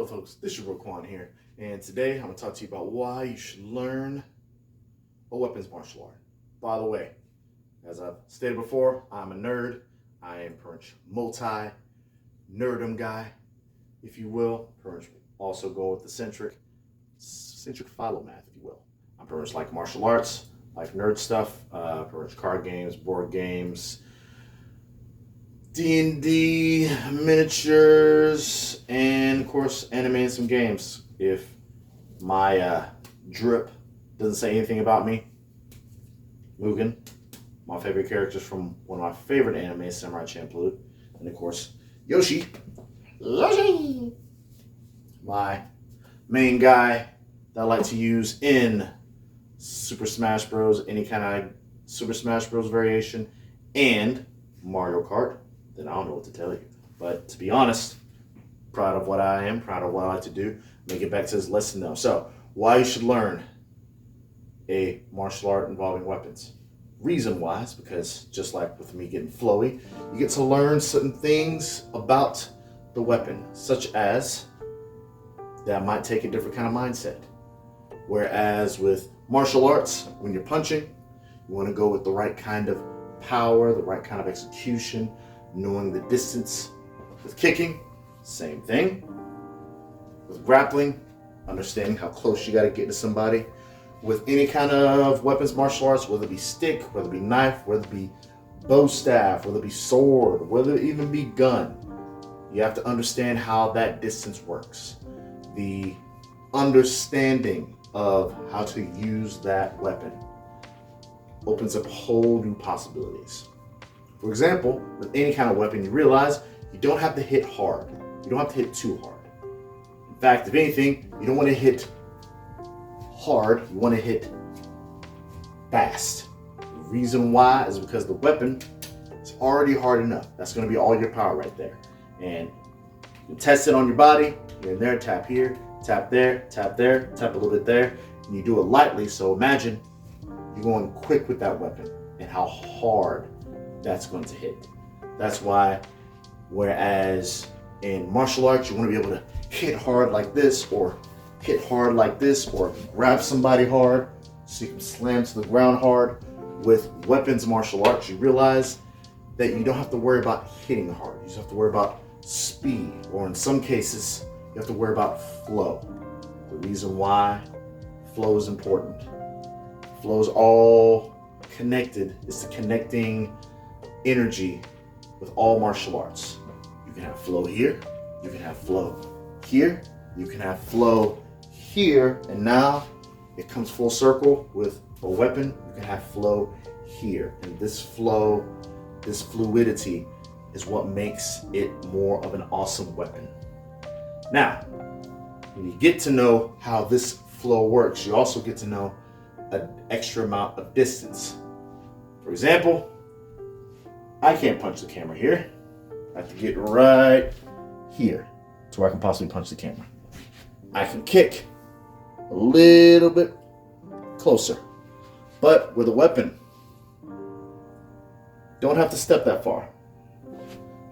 Hello folks, this is your Roquan here, and today I'm going to talk to you about why you should learn a weapons martial art. By the way, as I've stated before, I'm a nerd. I am pretty much multi-nerdum guy, if you will. Pretty much also go with the centric philomath, if you will. I'm pretty much like martial arts, like nerd stuff, pretty much card games, board games, D&D, miniatures, and of course anime and some games. If my drip doesn't say anything about me, Mugen, my favorite characters from one of my favorite anime, Samurai Champloo, and of course Yoshi, my main guy that I like to use in Super Smash Bros, any kind of Super Smash Bros variation, and Mario Kart. Then I don't know what to tell you. But to be honest, proud of what I am, proud of what I like to do. Let me get back to this lesson though. So, why you should learn a martial art involving weapons. Reason why is because, just like with me getting flowy, you get to learn certain things about the weapon, such as that might take a different kind of mindset. Whereas with martial arts, when you're punching, you want to go with the right kind of power, the right kind of execution, knowing the distance. With kicking, same thing. With grappling, understanding how close you got to get to somebody. With any kind of weapons martial arts, whether it be stick, whether it be knife, whether it be bow staff, whether it be sword, whether it even be gun, you have to understand how that distance works. The understanding of how to use that weapon opens up whole new possibilities. For example, with any kind of weapon, you realize you don't have to hit hard. You don't have to hit too hard. In fact, if anything, you don't want to hit hard, you want to hit fast. The reason why is because the weapon is already hard enough. That's going to be all your power right there. And you test it on your body. You're in there, tap here, tap there, tap there, tap a little bit there. And you do it lightly, so imagine you're going quick with that weapon and how hard that's going to hit. That's why, whereas in martial arts, you want to be able to hit hard like this, or hit hard like this, or grab somebody hard so you can slam to the ground hard. With weapons martial arts, you realize that you don't have to worry about hitting hard. You just have to worry about speed, or in some cases, you have to worry about flow. The reason why flow is important. Flow is all connected. It's the connecting energy with all martial arts. You can have flow here, you can have flow here, you can have flow here, and now it comes full circle with a weapon. You can have flow here, and this flow, this fluidity is what makes it more of an awesome weapon. Now, when you get to know how this flow works, you also get to know an extra amount of distance. For example, I can't punch the camera here. I have to get right here to where I can possibly punch the camera. I can kick a little bit closer, but with a weapon, don't have to step that far.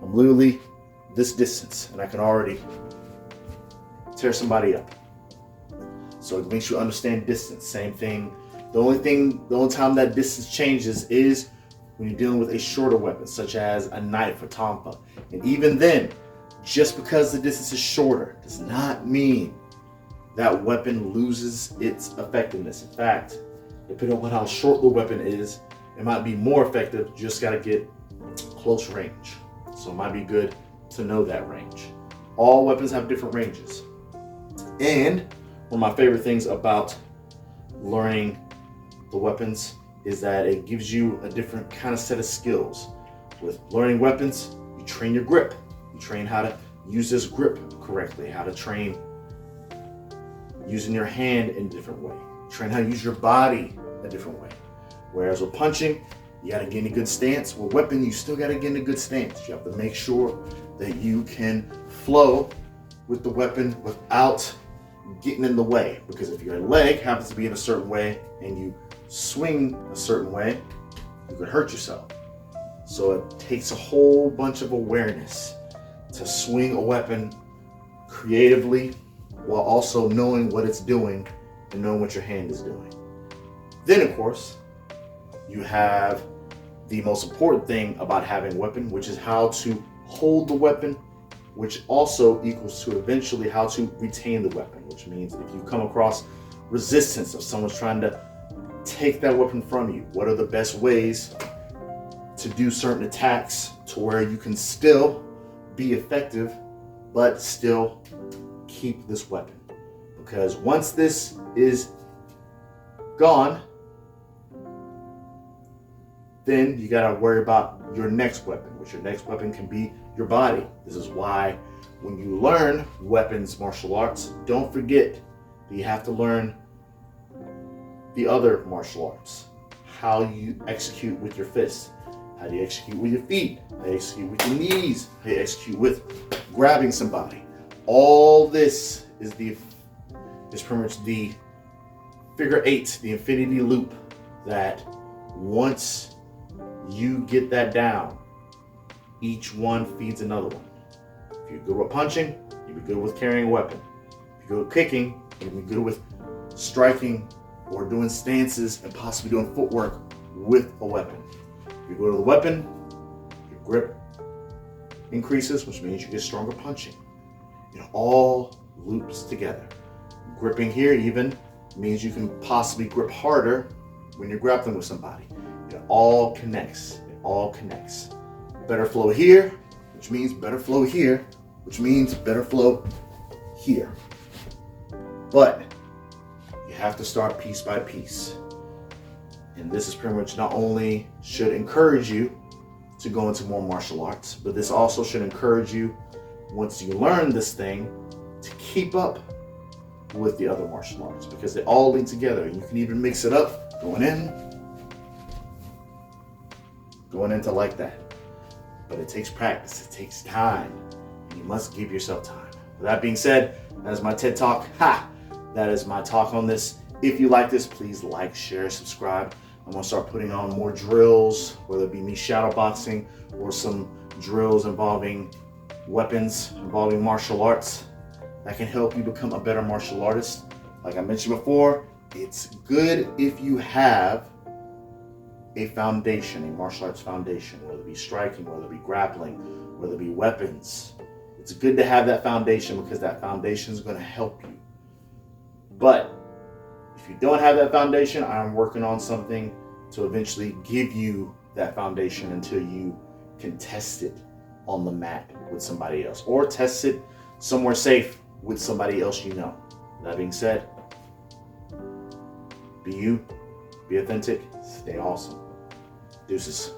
I'm literally this distance, and I can already tear somebody up. So it makes you understand distance. Same thing. The only time that distance changes is when you're dealing with a shorter weapon, such as a knife or tonfa. And even then, just because the distance is shorter does not mean that weapon loses its effectiveness. In fact, depending on how short the weapon is, it might be more effective. You just gotta get close range. So it might be good to know that range. All weapons have different ranges. And one of my favorite things about learning the weapons is that it gives you a different kind of set of skills. With learning weapons, you train your grip. You train how to use this grip correctly, how to train using your hand in a different way. Train how to use your body a different way. Whereas with punching, you gotta get in a good stance. With weapon, you still gotta get in a good stance. You have to make sure that you can flow with the weapon without getting in the way. Because if your leg happens to be in a certain way and you swing a certain way, you could hurt yourself. So it takes a whole bunch of awareness to swing a weapon creatively while also knowing what it's doing and knowing what your hand is doing. Then, of course, you have the most important thing about having a weapon, which is how to hold the weapon, which also equals to eventually how to retain the weapon, which means if you come across resistance of someone's trying to take that weapon from you, what are the best ways to do certain attacks to where you can still be effective but still keep this weapon. Because once this is gone, then you gotta worry about your next weapon, which your next weapon can be your body. This is why when you learn weapons martial arts, don't forget that you have to learn the other martial arts. How you execute with your fists, how do you execute with your feet, how you execute with your knees, how you execute with grabbing somebody. All this is pretty much the figure eight, the infinity loop, that once you get that down, each one feeds another one. If you're good with punching, you'll be good with carrying a weapon. If you're good with kicking, you'll be good with striking or doing stances and possibly doing footwork with a weapon. If you go to the weapon, your grip increases, which means you get stronger punching. It all loops together. Gripping here even means you can possibly grip harder when you're grappling with somebody. It all connects. It all connects. Better flow here, which means better flow here, which means better flow here. But you have to start piece by piece. And this is pretty much not only should encourage you to go into more martial arts, but this also should encourage you, once you learn this thing, to keep up with the other martial arts, because they all link together. You can even mix it up, going into like that. But it takes practice, it takes time, and you must give yourself time. With that being said, that is my TED Talk. That is my talk on this. If you like this, please like, share, subscribe. I'm gonna start putting on more drills, whether it be me shadow boxing or some drills involving weapons, involving martial arts that can help you become a better martial artist. Like I mentioned before, it's good if you have a foundation, a martial arts foundation, whether it be striking, whether it be grappling, whether it be weapons. It's good to have that foundation because that foundation is going to help you. But if you don't have that foundation, I'm working on something to eventually give you that foundation until you can test it on the mat with somebody else, or test it somewhere safe with somebody else you know. That being said, be you, be authentic, stay awesome. Deuces.